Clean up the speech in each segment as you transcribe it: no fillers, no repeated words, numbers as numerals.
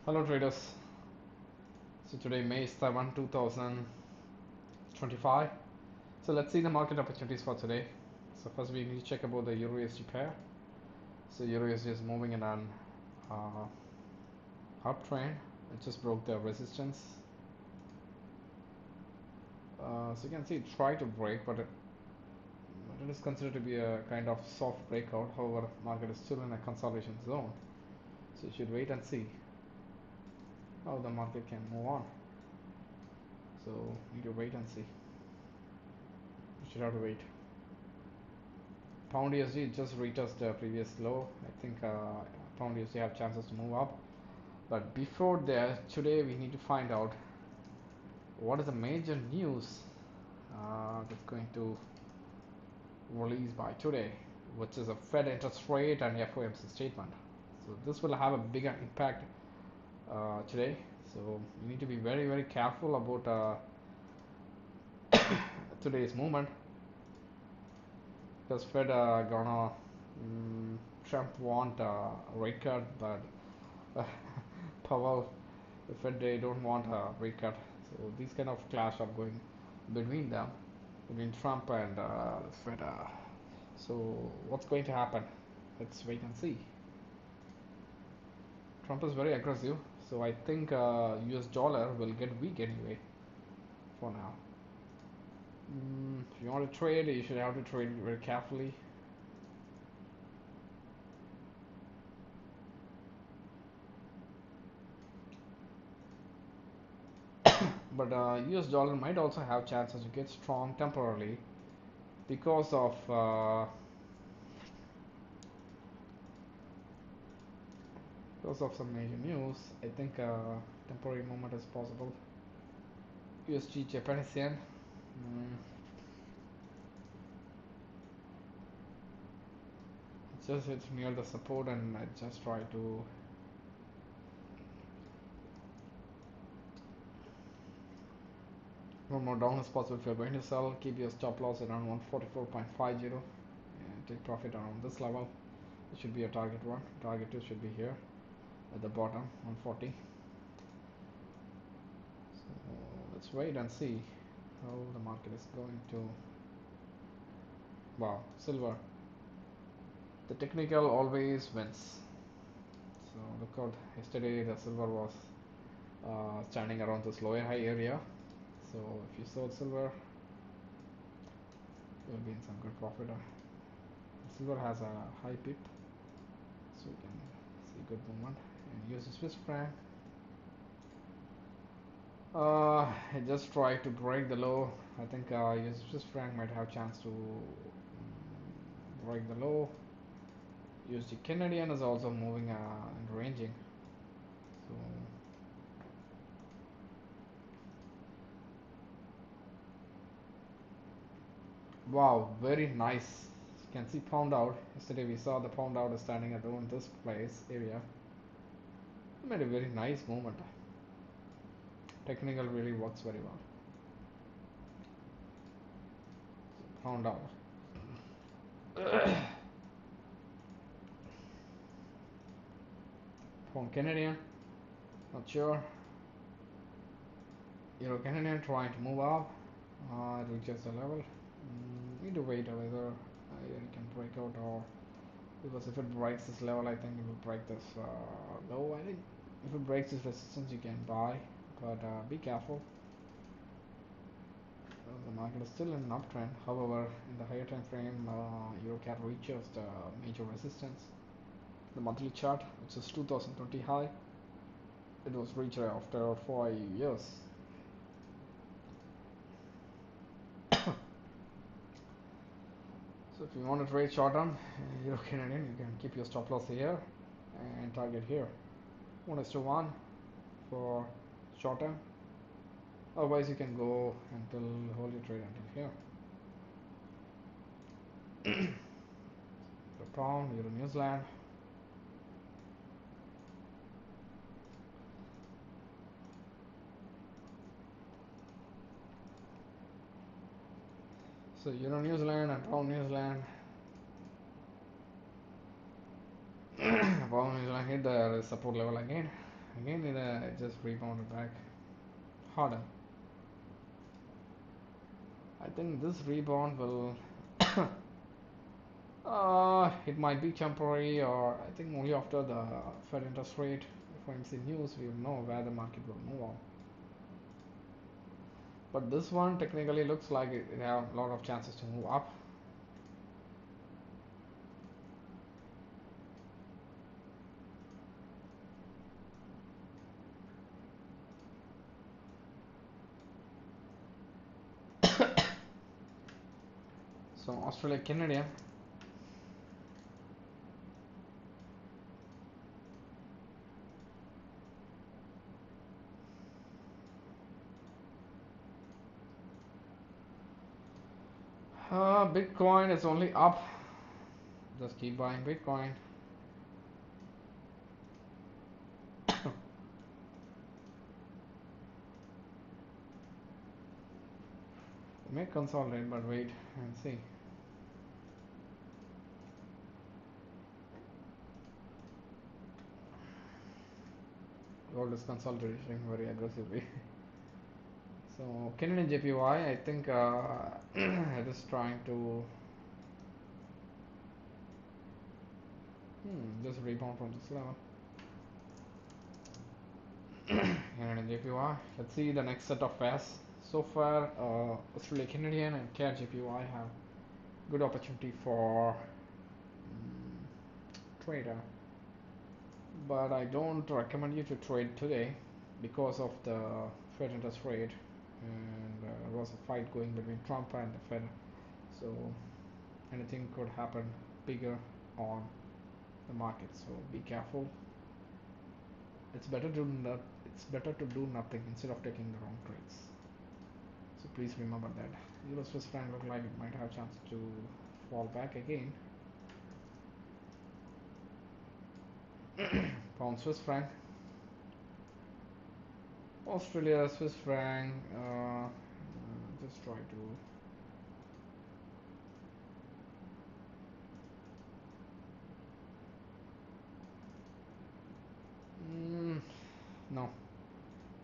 Hello traders. So today May 7, 2025. So let's see the market opportunities for today. So first we need to check about the Euro USD pair. So Euro USD is moving in an uptrend. It just broke the resistance. So you can see it tried to break, but it is considered to be a kind of soft breakout. However, market is still in a consolidation zone. So you should wait and see how the market can move on. So need to wait and see. You should have to wait. Pound USD just retested the previous low. I think Pound USD have chances to move up. But before that, today we need to find out what is the major news that's going to release by today, which is a Fed interest rate and FOMC statement. So this will have a bigger impact today. So you need to be very very careful about today's movement because Fed gonna Trump want a rate cut, but Powell, the Fed they don't want a rate cut. So these kind of clash are going between them, between Trump and Fed. So what's going to happen? Let's wait and see. Trump is very aggressive, so I think US dollar will get weak anyway for now. If you want to trade, you should have to trade very carefully. But US dollar might also have chances to get strong temporarily because of some major news. I think temporary movement is possible. USG Japanese yen. It's near the support, and I just try to. One more down is possible. If you're going to sell, keep your stop loss around 144.50 and take profit around this level. It should be a target one. Target two should be here at the bottom, 140. So let's wait and see how the market is going to. Wow, silver. The technical always wins. So look out. Yesterday the silver was standing around this lower high area. So if you sold silver, you'll be in some good profit. Silver has a high pip, so you can see good movement. And use the Swiss franc. I just tried to break the low. I think use Swiss franc might have chance to break the low. USD Canadian is also moving and ranging. So wow, very nice. You can see pound out. Yesterday we saw the pound out is standing around this place area. It made a very nice movement. Technical really works very well. Pound out. Pound Canadian, not sure. Euro Canadian trying to move up. It reaches the level. Need to wait whether it can break out or because if it breaks this level, I think it will break this low. I think if it breaks this resistance, you can buy, but be careful. The market is still in an uptrend. However, in the higher time frame, EuroCAD reaches the major resistance. The monthly chart, which is 2020 high, it was reached after 4 years. So if you want to trade short term Euro Canadian, you can keep your stop loss here and target here. 1:1 for short term. Otherwise, you can go until hold your trade until here. Euro pound, Euro New Zealand. So Euro New Zealand and pound New Zealand. Pound New Zealand hit the support level again. Again, it just rebounded back harder. I think this rebound will it might be temporary, or I think only after the Fed interest rate FOMC news we will know where the market will move on. But this one technically looks like it have a lot of chances to move up. So Australia Canadian. Bitcoin is only up. Just keep buying Bitcoin. It may consolidate, but wait and see. Gold is consolidating very aggressively. So Canadian JPY, I think it is trying to just rebound from this level. Canadian JPY. Let's see the next set of pairs. So far, Australia Canadian and CAD JPY have good opportunity for trader, but I don't recommend you to trade today because of the Fed interest rate, and there was a fight going between Trump and the Fed, so anything could happen bigger on the market. So be careful. It's better to not, it's better to do nothing instead of taking the wrong trades. So please remember that. Euro Swiss franc look like it might have chance to fall back again. Pound Swiss franc, Australia Swiss franc. Just try to. No,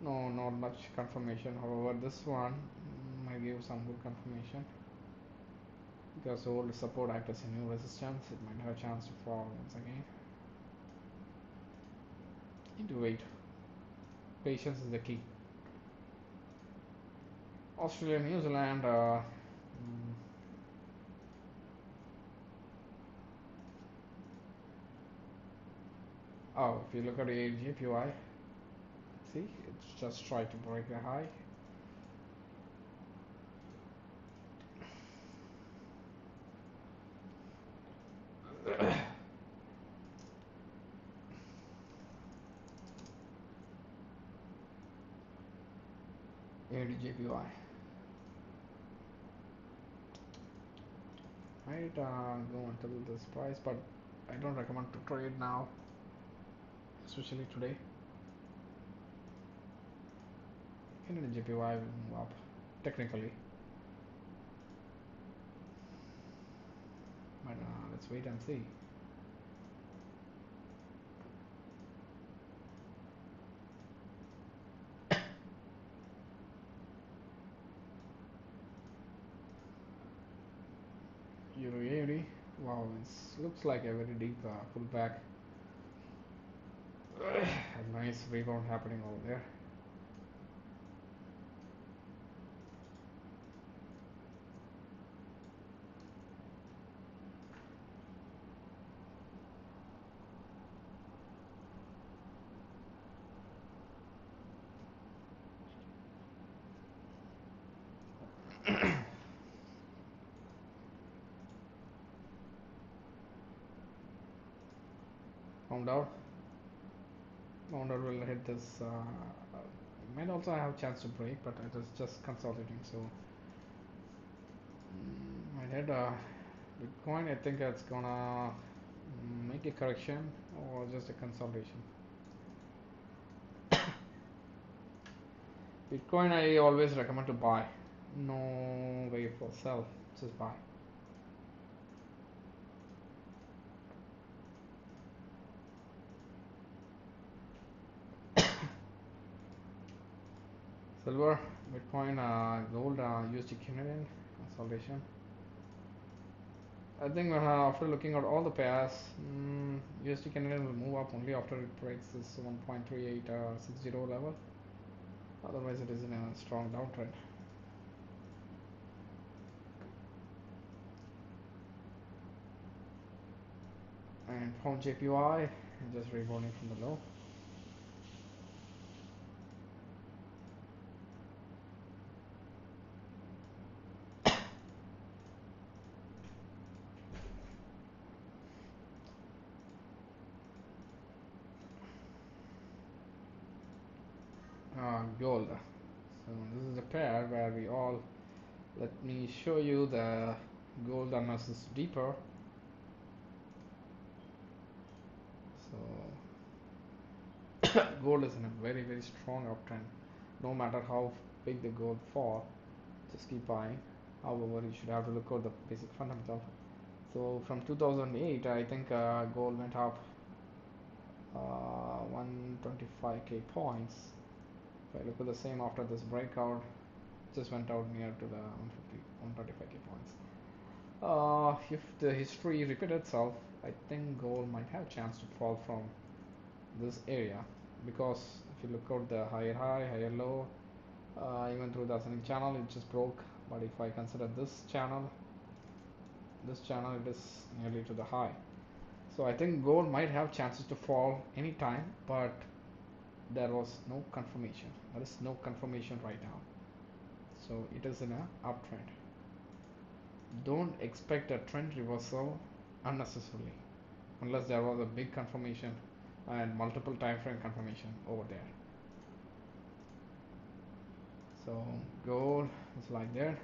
no, not much confirmation. However, this one might give some good confirmation because old support acts as a new resistance. It might have a chance to fall once again. Need to wait. Patience is the key. Australia, New Zealand. Oh, if you look at the JPY, see, it's just tried to break the high. JPY. Might go until this price, but I don't recommend to trade now, especially today. Canadian JPY will move up technically, but let's wait and see. Euro AUD. Wow, it looks like a very deep pullback. A nice rebound happening over there. Found out. Found out will hit this. Might also have a chance to break, but it is just consolidating. So might hit Bitcoin. I think it's gonna make a correction or just a consolidation. Bitcoin I always recommend to buy. No way for sell. Just buy. Silver, Bitcoin, gold, USD Canadian consolidation. I think after looking at all the pairs, USD Canadian will move up only after it breaks this 1.3860 level. Otherwise, it is in a strong downtrend. And pound JPY just rebounding from the low. Gold. So this is a pair where we all. Let me show you the gold analysis deeper. So gold is in a very strong uptrend. No matter how big the gold fall, just keep buying. However, you should have to look at the basic fundamental. So from 2008, I think gold went up 125k points. If I look at the same after this breakout, just went out near to the 135k points. If the history repeats itself, I think gold might have a chance to fall from this area, because if you look at the higher high, higher low, even through the ascending channel, it just broke. But if I consider this channel, it is nearly to the high. So I think gold might have chances to fall anytime, but there was no confirmation. There is no confirmation right now. So it is in a uptrend. Don't expect a trend reversal unnecessarily, unless there was a big confirmation and multiple time frame confirmation over there. So gold is like that.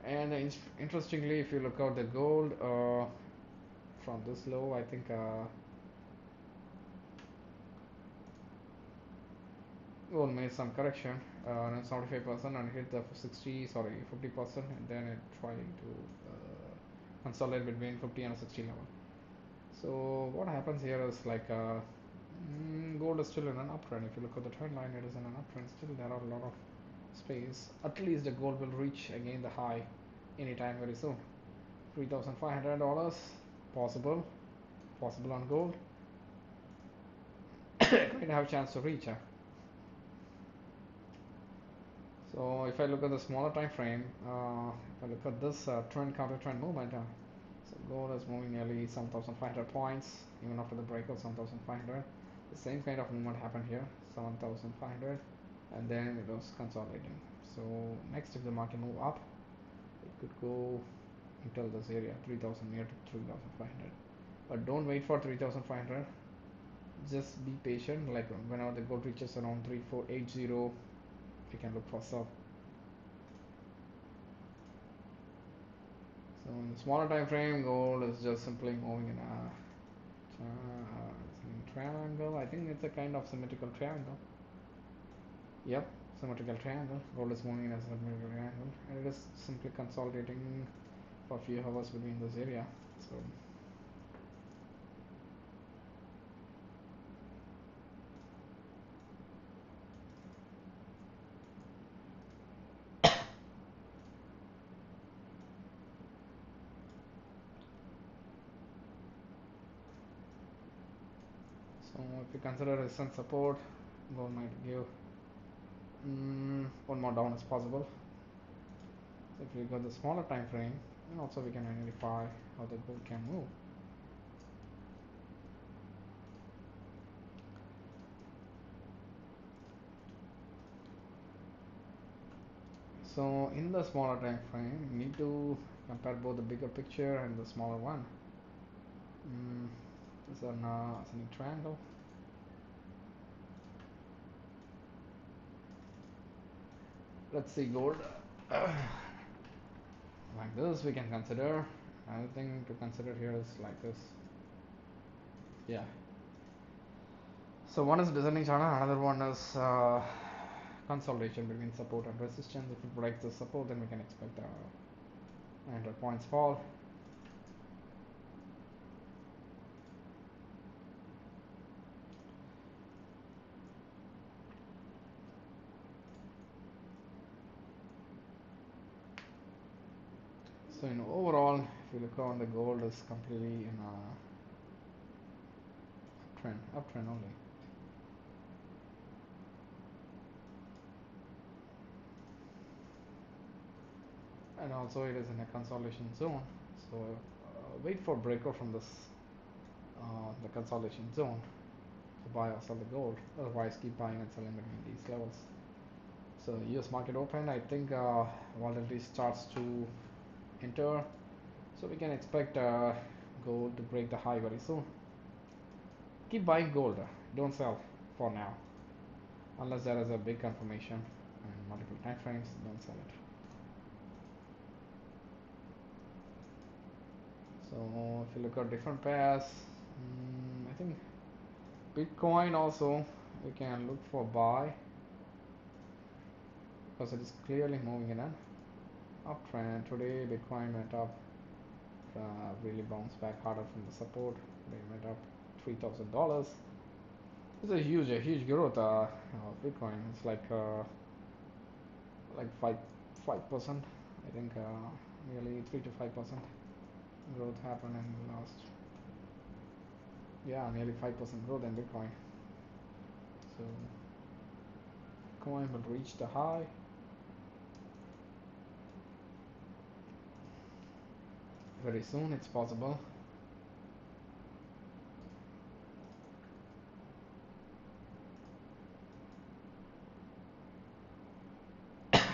And interestingly, if you look at the gold from this low, I think gold made some correction, 75%, and hit the 50%, and then it tried to consolidate between 50 and 60 level. So what happens here is like gold is still in an uptrend. If you look at the trend line, it is in an uptrend. Still, there are a lot of space. At least the gold will reach again the high anytime very soon. $3,500 possible on gold. It might have a chance to reach. So if I look at the smaller time frame, if I look at this trend counter trend movement, so gold is moving nearly 7,500 points even after the breakout 7,500. The same kind of movement happened here, 7,500, and then it was consolidating. So next, if the market move up, it could go until this area 3,000, near to 3,500. But don't wait for 3,500. Just be patient. Like whenever the gold reaches around 3480, you can look for sell. So in the smaller time frame, gold is just simply moving in a triangle. I think it's a kind of symmetrical triangle. Yep, symmetrical triangle. Gold is moving in a symmetrical triangle, and it is simply consolidating for a few hours between this area. So if you consider resistance support, gold might give one more down is possible. So if you go the smaller time frame, then also we can identify how the gold can move. So in the smaller time frame, you need to compare both the bigger picture and the smaller one. This is an ascending triangle. Let's see gold. Like this we can consider. Another thing to consider here is like this. Yeah. So one is descending channel, another one is consolidation between support and resistance. If it breaks the support, then we can expect 100 points fall. So in overall, if you look on the gold is completely in a uptrend only. And also it is in a consolidation zone. So wait for breakout from this the consolidation zone to buy or sell the gold. Otherwise, keep buying and selling between these levels. So US market open. I think volatility starts to enter. So we can expect gold to break the high very soon. Keep buying gold. Don't sell for now. Unless there is a big confirmation and multiple time frames, don't sell it. So if you look at different pairs, I think Bitcoin also we can look for buy because it is clearly moving in an uptrend. Today Bitcoin went up, really bounced back harder from the support. They went up $3,000. It's a huge growth of Bitcoin. It's like 5%. I think nearly 3 to 5% growth happened in the last, yeah, nearly 5% growth in Bitcoin. So Bitcoin will reach the high. Very soon, it's possible.